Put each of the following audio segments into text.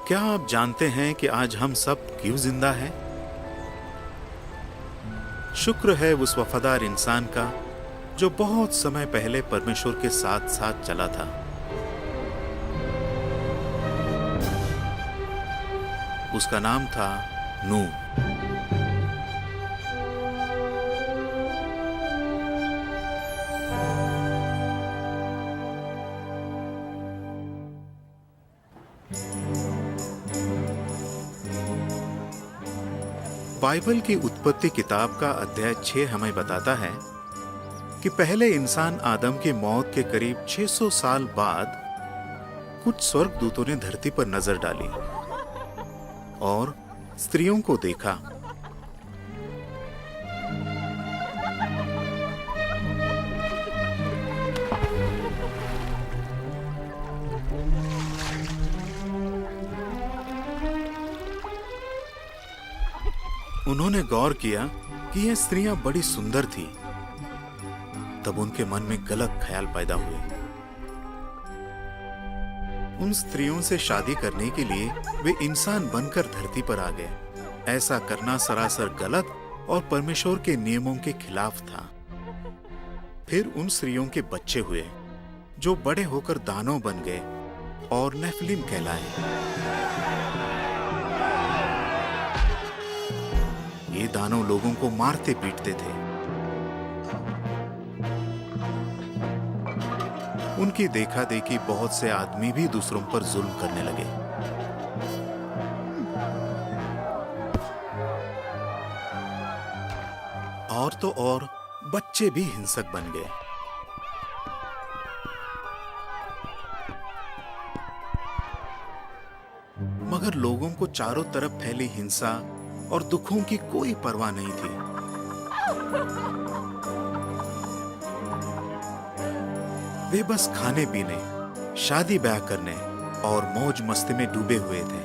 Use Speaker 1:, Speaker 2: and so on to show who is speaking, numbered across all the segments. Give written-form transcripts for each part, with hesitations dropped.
Speaker 1: क्या आप जानते हैं कि आज हम सब क्यों जिंदा हैं? शुक्र है उस वफादार इंसान का जो बहुत समय पहले परमेश्वर के साथ साथ चला था। उसका नाम था नूह। बाइबल की उत्पत्ति किताब का अध्याय 6 हमें बताता है कि पहले इंसान आदम की मौत के करीब 600 साल बाद कुछ स्वर्गदूतों ने धरती पर नजर डाली और स्त्रियों को देखा। उन्होंने गौर किया कि ये स्त्रियां बड़ी सुंदर थी। तब उनके मन में गलत ख्याल पैदा हुए। उन स्त्रियों से शादी करने के लिए वे इंसान बनकर धरती पर आ गए। ऐसा करना सरासर गलत और परमेश्वर के नियमों के खिलाफ था। फिर उन स्त्रियों के बच्चे हुए जो बड़े होकर दानव बन गए और नेफिलिम कहलाए। ये दानव लोगों को मारते पीटते थे। उनकी देखा देखी बहुत से आदमी भी दूसरों पर जुल्म करने लगे। और तो और बच्चे भी हिंसक बन गए। मगर लोगों को चारों तरफ फैली हिंसा और दुखों की कोई परवाह नहीं थी। वे बस खाने पीने, शादी ब्याह करने और मौज मस्ती में डूबे हुए थे।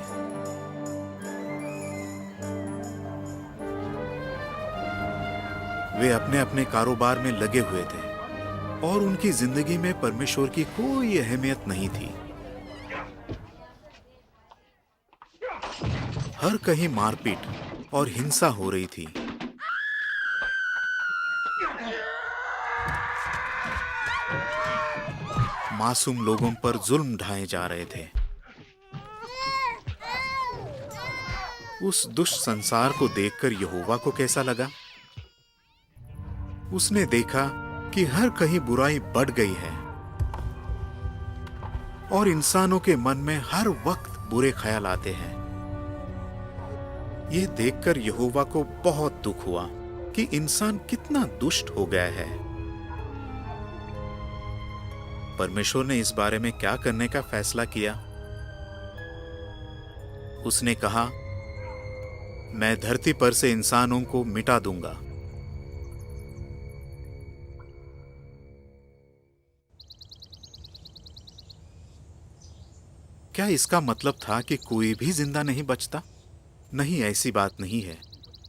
Speaker 1: वे अपने अपने कारोबार में लगे हुए थे और उनकी जिंदगी में परमेश्वर की कोई अहमियत नहीं थी। हर कहीं मारपीट और हिंसा हो रही थी। मासूम लोगों पर जुल्म ढाए जा रहे थे। उस दुष्ट संसार को देखकर यहोवा को कैसा लगा? उसने देखा कि हर कहीं बुराई बढ़ गई है और इंसानों के मन में हर वक्त बुरे ख्याल आते हैं। यह देखकर यहोवा को बहुत दुख हुआ कि इंसान कितना दुष्ट हो गया है। परमेश्वर ने इस बारे में क्या करने का फैसला किया? उसने कहा, मैं धरती पर से इंसानों को मिटा दूंगा। क्या इसका मतलब था कि कोई भी जिंदा नहीं बचता? नहीं, ऐसी बात नहीं है।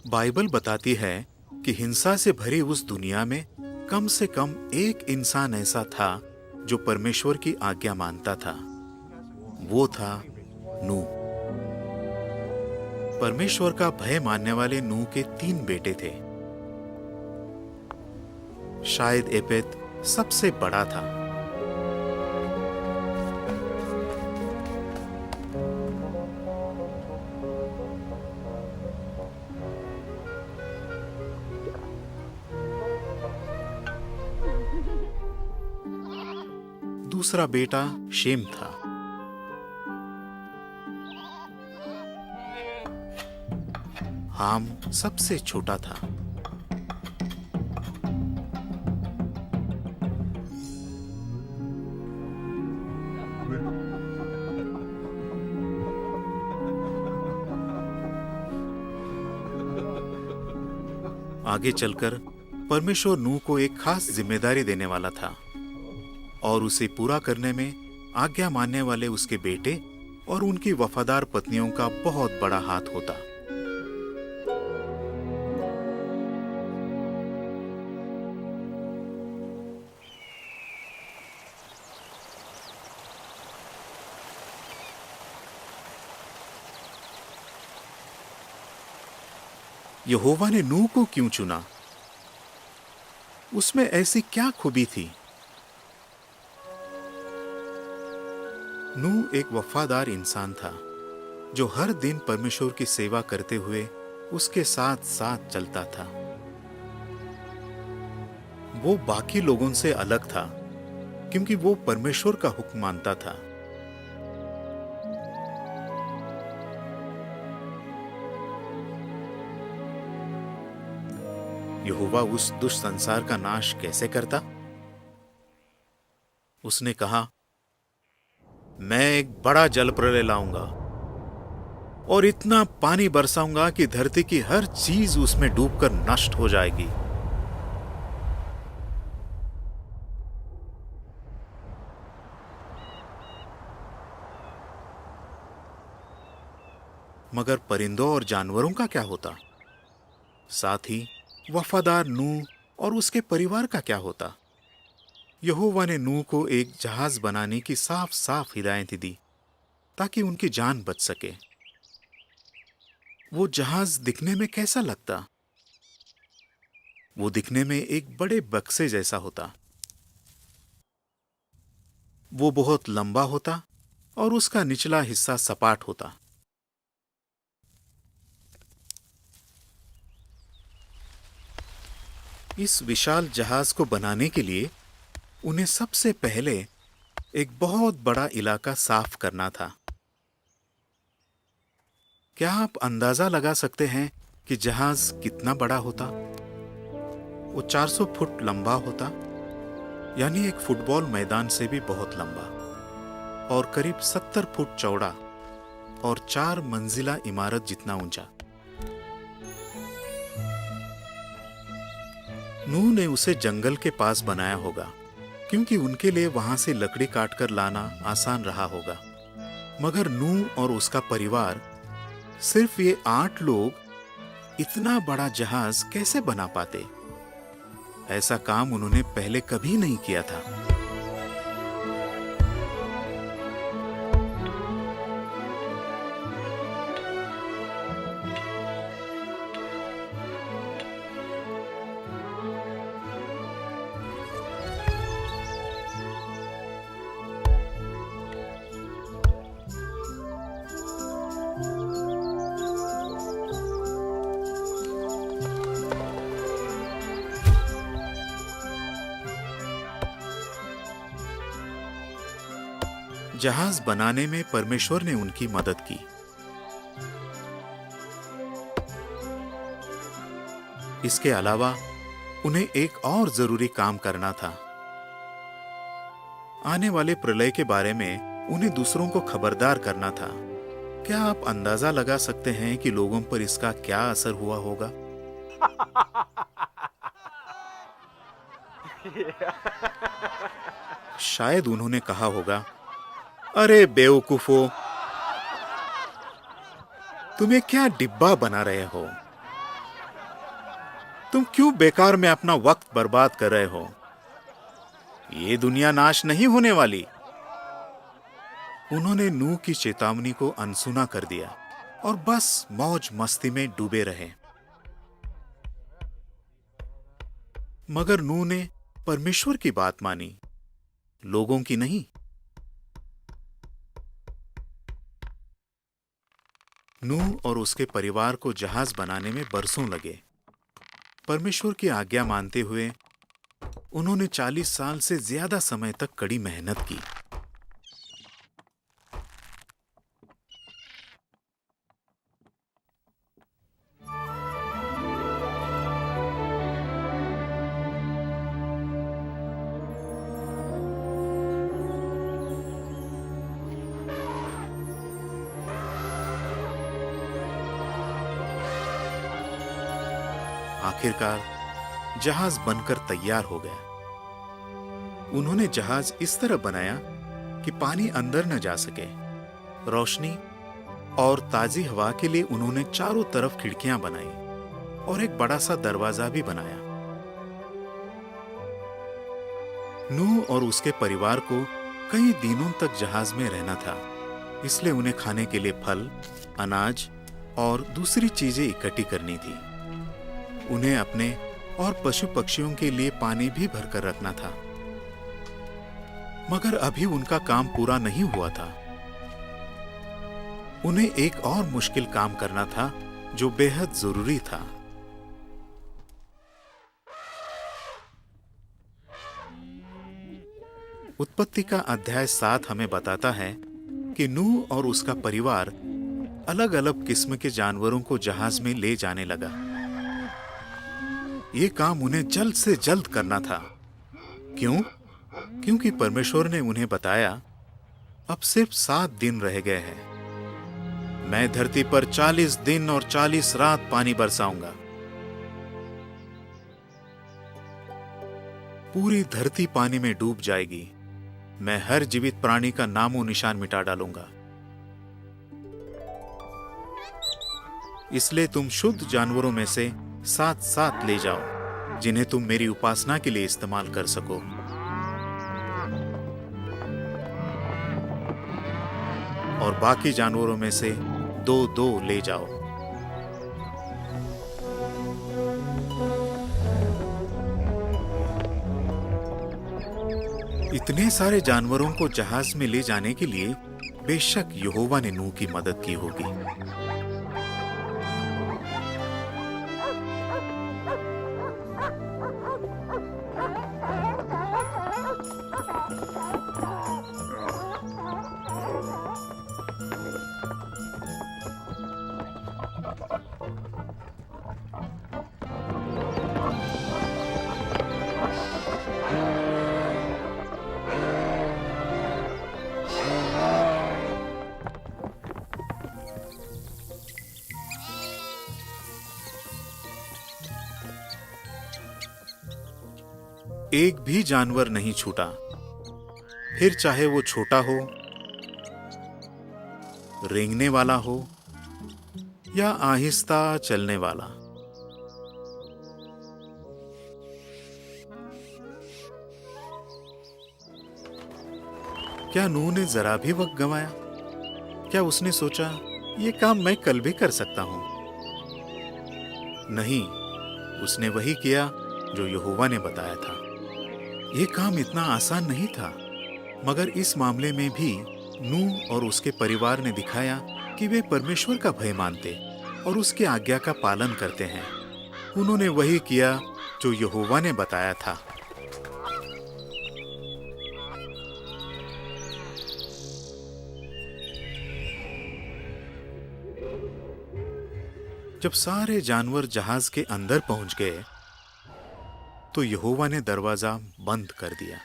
Speaker 1: बाइबल बताती है कि हिंसा से भरी उस दुनिया में कम से कम एक इंसान ऐसा था जो परमेश्वर की आज्ञा मानता था। वो था नूह। परमेश्वर का भय मानने वाले नूह के 3 बेटे थे। शायद एपेत सबसे बड़ा था। दूसरा बेटा शेम था। हाम सबसे छोटा था। आगे चलकर परमेश्वर नूह को एक खास जिम्मेदारी देने वाला था और उसे पूरा करने में आज्ञा मानने वाले उसके बेटे और उनकी वफादार पत्नियों का बहुत बड़ा हाथ होता। यहोवा ने नूह को क्यों चुना? उसमें ऐसी क्या खूबी थी? नूह एक वफादार इंसान था जो हर दिन परमेश्वर की सेवा करते हुए उसके साथ साथ चलता था। वो बाकी लोगों से अलग था क्योंकि वो परमेश्वर का हुक्म मानता था। यहोवा उस दुष्ट संसार का नाश कैसे करता? उसने कहा, मैं एक बड़ा जल प्रलय लाऊंगा और इतना पानी बरसाऊंगा कि धरती की हर चीज उसमें डूबकर नष्ट हो जाएगी। मगर परिंदों और जानवरों का क्या होता? साथ ही वफादार नूह और उसके परिवार का क्या होता? यहोवा ने नूह को एक जहाज बनाने की साफ साफ हिदायत दी ताकि उनकी जान बच सके। वो जहाज दिखने में कैसा लगता? वो दिखने में एक बड़े बक्से जैसा होता। वो बहुत लंबा होता और उसका निचला हिस्सा सपाट होता। इस विशाल जहाज को बनाने के लिए उन्हें सबसे पहले एक बहुत बड़ा इलाका साफ करना था। क्या आप अंदाजा लगा सकते हैं कि जहाज कितना बड़ा होता? वो 400 फुट लंबा होता, यानी एक फुटबॉल मैदान से भी बहुत लंबा, और करीब 70 फुट चौड़ा और 4 मंजिला इमारत जितना ऊंचा। नूह ने उसे जंगल के पास बनाया होगा क्योंकि उनके लिए वहां से लकड़ी काटकर लाना आसान रहा होगा। मगर नूह और उसका परिवार, सिर्फ ये 8 लोग इतना बड़ा जहाज कैसे बना पाते? ऐसा काम उन्होंने पहले कभी नहीं किया था। जहाज बनाने में परमेश्वर ने उनकी मदद की। इसके अलावा उन्हें एक और जरूरी काम करना था। आने वाले प्रलय के बारे में उन्हें दूसरों को खबरदार करना था। क्या आप अंदाजा लगा सकते हैं कि लोगों पर इसका क्या असर हुआ होगा? शायद उन्होंने कहा होगा, अरे बेवकूफो, तुम्हें क्या डिब्बा बना रहे हो? तुम क्यों बेकार में अपना वक्त बर्बाद कर रहे हो? ये दुनिया नाश नहीं होने वाली। उन्होंने नूह की चेतावनी को अनसुना कर दिया और बस मौज मस्ती में डूबे रहे। मगर नूह ने परमेश्वर की बात मानी, लोगों की नहीं। नूह और उसके परिवार को जहाज बनाने में बरसों लगे। परमेश्वर की आज्ञा मानते हुए उन्होंने 40 साल से ज्यादा समय तक कड़ी मेहनत की। आखिरकार जहाज बनकर तैयार हो गया। उन्होंने जहाज इस तरह बनाया कि पानी अंदर न जा सके। रोशनी और ताजी हवा के लिए उन्होंने चारों तरफ खिड़कियां बनाई और एक बड़ा सा दरवाजा भी बनाया। नूह और उसके परिवार को कई दिनों तक जहाज में रहना था, इसलिए उन्हें खाने के लिए फल, अनाज और दूसरी चीजें इकट्ठी करनी थी। उन्हें अपने और पशु पक्षियों के लिए पानी भी भरकर रखना था। मगर अभी उनका काम पूरा नहीं हुआ था। उन्हें एक और मुश्किल काम करना था जो बेहद जरूरी था। उत्पत्ति का अध्याय 7 हमें बताता है कि नूह और उसका परिवार अलग अलग किस्म के जानवरों को जहाज में ले जाने लगा। यह काम उन्हें जल्द से जल्द करना था। क्यों? क्योंकि परमेश्वर ने उन्हें बताया, अब सिर्फ 7 दिन रह गए हैं। मैं धरती पर 40 दिन और 40 रात पानी बरसाऊंगा। पूरी धरती पानी में डूब जाएगी। मैं हर जीवित प्राणी का नामो निशान मिटा डालूंगा। इसलिए तुम शुद्ध जानवरों में से 7 ले जाओ, जिन्हें तुम मेरी उपासना के लिए इस्तेमाल कर सको। और बाकी जानवरों में से 2 ले जाओ। इतने सारे जानवरों को जहाज में ले जाने के लिए बेशक यहोवा ने नूह की मदद की होगी। एक भी जानवर नहीं छूटा, फिर चाहे वो छोटा हो, रेंगने वाला हो या आहिस्ता चलने वाला। क्या नूह ने जरा भी वक्त गंवाया? क्या उसने सोचा ये काम मैं कल भी कर सकता हूं? नहीं, उसने वही किया जो यहोवा ने बताया था। यह काम इतना आसान नहीं था, मगर इस मामले में भी नूह और उसके परिवार ने दिखाया कि वे परमेश्वर का भय मानते और उसकी आज्ञा का पालन करते हैं। उन्होंने वही किया जो यहोवा ने बताया था। जब सारे जानवर जहाज के अंदर पहुंच गए तो यहोवा ने दरवाजा बंद कर दिया।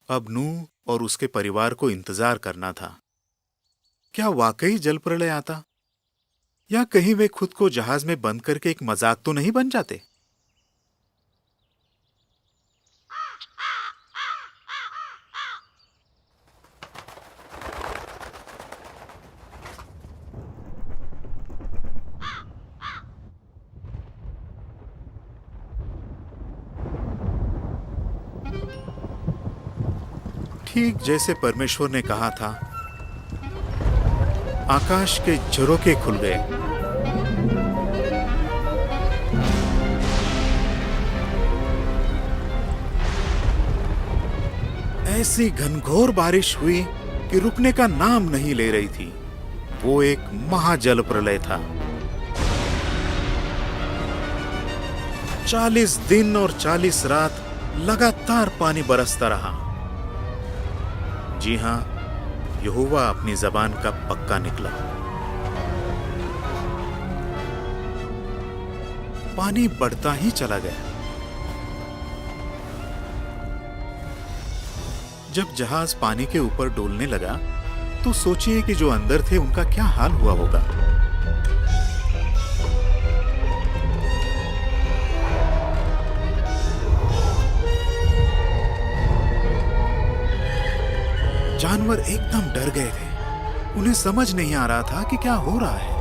Speaker 1: अब नूह और उसके परिवार को इंतजार करना था। क्या वाकई जल प्रलय आता, या कहीं वे खुद को जहाज में बंद करके एक मजाक तो नहीं बन जाते? ठीक जैसे परमेश्वर ने कहा था, आकाश के झरोखे खुल गए। ऐसी घनघोर बारिश हुई कि रुकने का नाम नहीं ले रही थी। वो एक महाजल प्रलय था। 40 दिन और 40 रात लगातार पानी बरसता रहा। जी हां, यहोवा अपनी जबान का पक्का निकला। पानी बढ़ता ही चला गया। जब जहाज पानी के ऊपर डोलने लगा तो सोचिए कि जो अंदर थे उनका क्या हाल हुआ होगा। जानवर एकदम डर गए थे। उन्हें समझ नहीं आ रहा था कि क्या हो रहा है।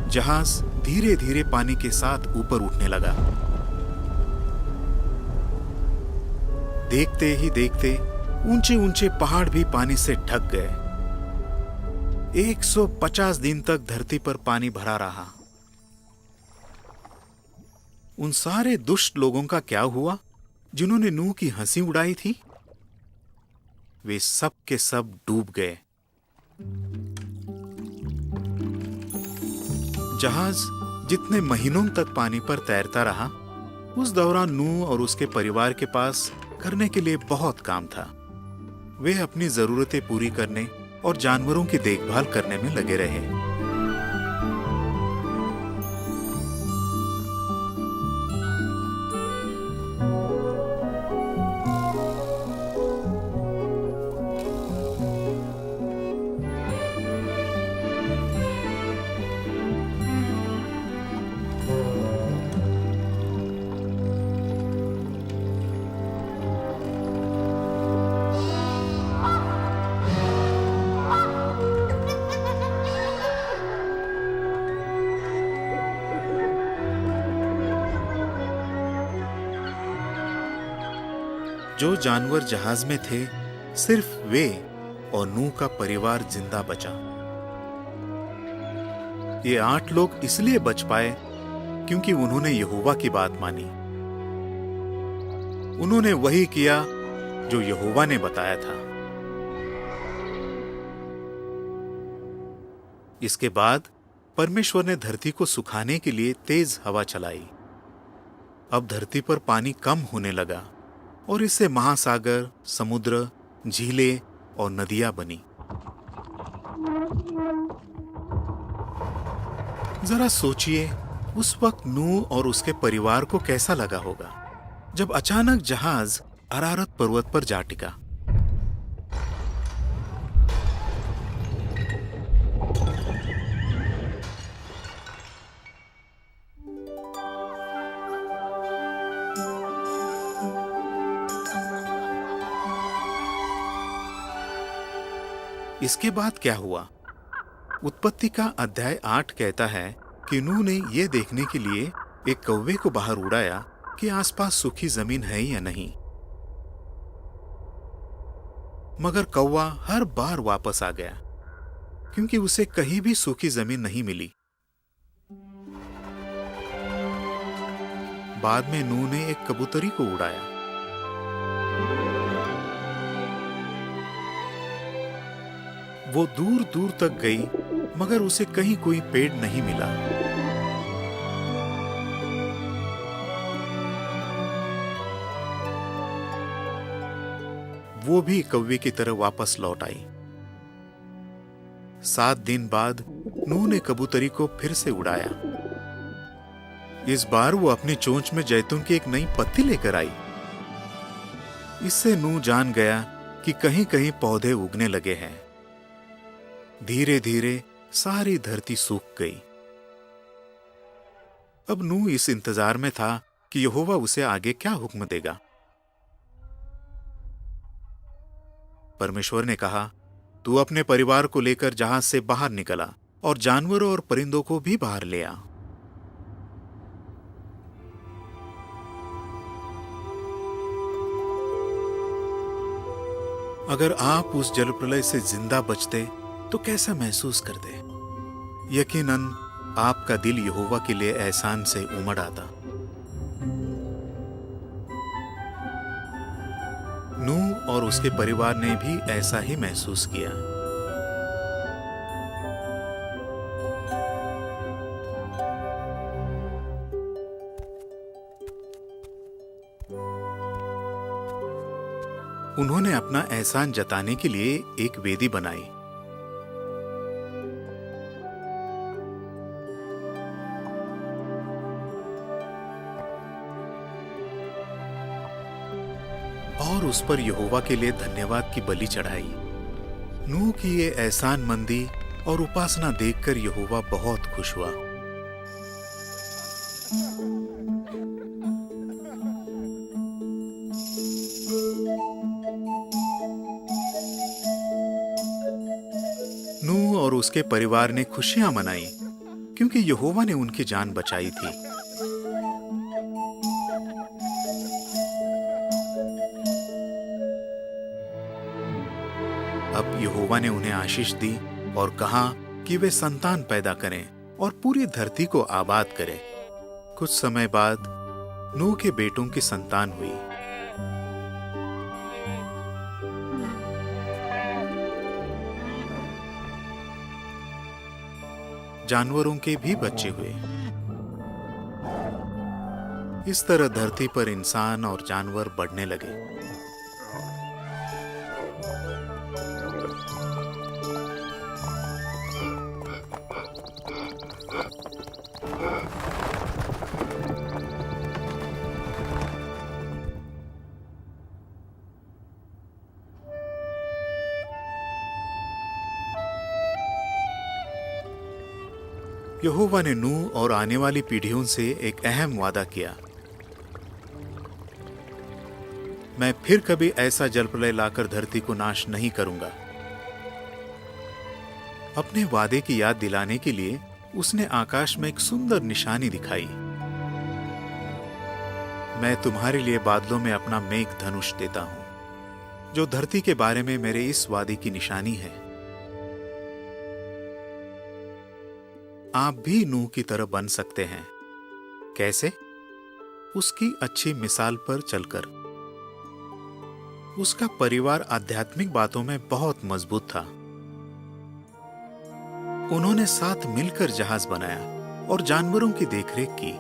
Speaker 1: जहाज धीरे धीरे पानी के साथ ऊपर उठने लगा। देखते ही देखते ऊंचे ऊंचे पहाड़ भी पानी से ढक गए। 150 दिन तक धरती पर पानी भरा रहा। उन सारे दुष्ट लोगों का क्या हुआ जिन्होंने नूह की हंसी उड़ाई थी? वे सब के सब डूब गए। जहाज जितने महीनों तक पानी पर तैरता रहा, उस दौरान नूह और उसके परिवार के पास करने के लिए बहुत काम था। वे अपनी जरूरतें पूरी करने और जानवरों की देखभाल करने में लगे रहे। जो जानवर जहाज में थे, सिर्फ वे और नूह का परिवार जिंदा बचा। ये 8 लोग इसलिए बच पाए क्योंकि उन्होंने यहोवा की बात मानी। उन्होंने वही किया जो यहोवा ने बताया था। इसके बाद परमेश्वर ने धरती को सुखाने के लिए तेज हवा चलाई। अब धरती पर पानी कम होने लगा और इससे महासागर, समुद्र, झीलें और नदियां बनी। जरा सोचिए, उस वक्त नूह और उसके परिवार को कैसा लगा होगा जब अचानक जहाज अरारत पर्वत पर जा टिका। इसके बाद क्या हुआ? उत्पत्ति का अध्याय 8 कहता है कि नूह ने यह देखने के लिए एक कौवे को बाहर उड़ाया कि आसपास सूखी जमीन है या नहीं। मगर कौवा हर बार वापस आ गया क्योंकि उसे कहीं भी सूखी जमीन नहीं मिली। बाद में नूह ने एक कबूतरी को उड़ाया। वो दूर दूर तक गई मगर उसे कहीं कोई पेड़ नहीं मिला। वो भी कौवे की तरह वापस लौट आई। 7 दिन बाद नूह ने कबूतरी को फिर से उड़ाया। इस बार वो अपनी चोंच में जैतून की एक नई पत्ती लेकर आई। इससे नूह जान गया कि कहीं कहीं पौधे उगने लगे हैं। धीरे धीरे सारी धरती सूख गई। अब नूह इस इंतजार में था कि यहोवा उसे आगे क्या हुक्म देगा। परमेश्वर ने कहा, तू अपने परिवार को लेकर जहाज से बाहर निकला और जानवरों और परिंदों को भी बाहर ले आ। अगर आप उस जलप्रलय से जिंदा बचते तो कैसा महसूस करते? यकीनन आपका दिल यहोवा के लिए एहसान से उमड़ आता। नूह और उसके परिवार ने भी ऐसा ही महसूस किया। उन्होंने अपना एहसान जताने के लिए एक वेदी बनाई। और उस पर यहोवा के लिए धन्यवाद की बलि चढ़ाई। नूह की ये एहसानमंदी और उपासना देखकर यहोवा बहुत खुश हुआ। नूह और उसके परिवार ने खुशियां मनाई क्योंकि यहोवा ने उनकी जान बचाई थी। अब यहोवा ने उन्हें आशीष दी और कहा कि वे संतान पैदा करें और पूरी धरती को आबाद करें। कुछ समय बाद नूह के बेटों की संतान हुई। जानवरों के भी बच्चे हुए। इस तरह धरती पर इंसान और जानवर बढ़ने लगे। यहोवा ने नूह और आने वाली पीढ़ियों से एक अहम वादा किया। मैं फिर कभी ऐसा जलप्रलय लाकर धरती को नाश नहीं करूंगा। अपने वादे की याद दिलाने के लिए उसने आकाश में एक सुंदर निशानी दिखाई। मैं तुम्हारे लिए बादलों में अपना मेघ धनुष देता हूं, जो धरती के बारे में मेरे इस वादे की निशानी है। आप भी नूह की तरह बन सकते हैं। कैसे? उसकी अच्छी मिसाल पर चलकर। उसका परिवार आध्यात्मिक बातों में बहुत मजबूत था। उन्होंने साथ मिलकर जहाज बनाया और जानवरों की देखरेख की।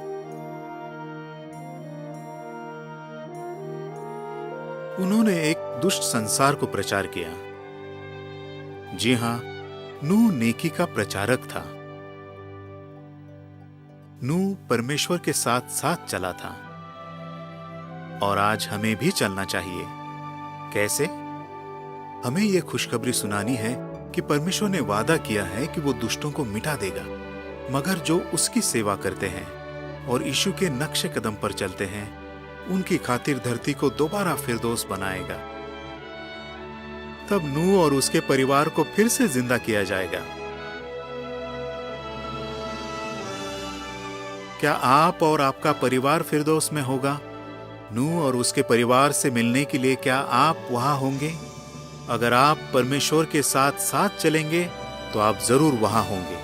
Speaker 1: उन्होंने एक दुष्ट संसार को प्रचार किया। जी हां, नूह नेकी का प्रचारक था। नूह परमेश्वर के साथ साथ चला था और आज हमें भी चलना चाहिए। कैसे? हमें यह खुशखबरी सुनानी है कि परमेश्वर ने वादा किया है कि वो दुष्टों को मिटा देगा, मगर जो उसकी सेवा करते हैं और यीशु के नक्शे कदम पर चलते हैं, उनकी खातिर धरती को दोबारा फिरदौस बनाएगा। तब नूह और उसके परिवार को फिर से जिंदा किया जाएगा। क्या आप और आपका परिवार फिरदौस में होगा? नूह और उसके परिवार से मिलने के लिए क्या आप वहां होंगे? अगर आप परमेश्वर के साथ साथ चलेंगे तो आप जरूर वहां होंगे।